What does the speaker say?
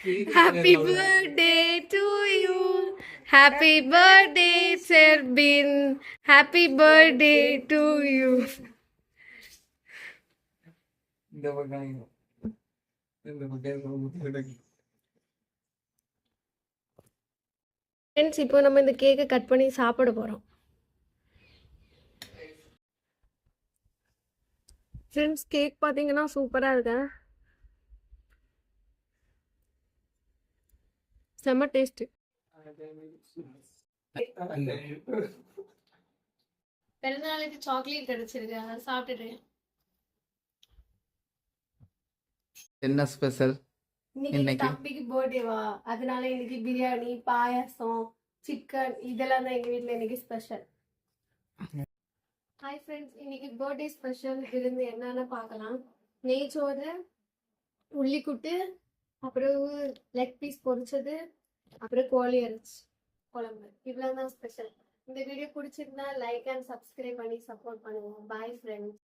Happy birthday to you. Happy birthday, Serbin. Happy birthday to you. Friends, இப்போ நம்ம இந்த கேக்கை கட் பண்ணி சாப்பிட போகிறோம். ஃப்ரெண்ட்ஸ், கேக் பார்த்தீங்கன்னா சூப்பராக இருக்கு. செம்ம டேஸ்ட்டு. பிறந்தநாளுக்கு சாக்லேட் கிடைச்சிருக்கு, அதை சாப்பிட்டுட்டு. என்ன ஸ்பெஷல் இன்னைக்கு தம்பிக்கு பர்த்டேவா, அதனால இன்னைக்கு பிரியாணி, பாயாசம், சிக்கன் இதெல்லாம் தான் எங்க வீட்ல இன்னைக்கு ஸ்பெஷல். ஹாய் ஃப்ரெண்ட்ஸ், இன்னைக்கு பர்த்டே ஸ்பெஷல் விருந்து என்னன்னு பார்க்கலாம். நெய்ச்சோறு, உள்ளிக்குட்டு, அப்புறம் லெக் பீஸ் பொரிச்சது, அப்புறம் கோழி இறைச்சி குழம்பு, இவ்வளோ தான் ஸ்பெஷல். இந்த வீடியோ பிடிச்சிருந்தா லைக் அண்ட் சப்ஸ்கிரைப் பண்ணி சப்போர்ட் பண்ணுங்க. Bye friends.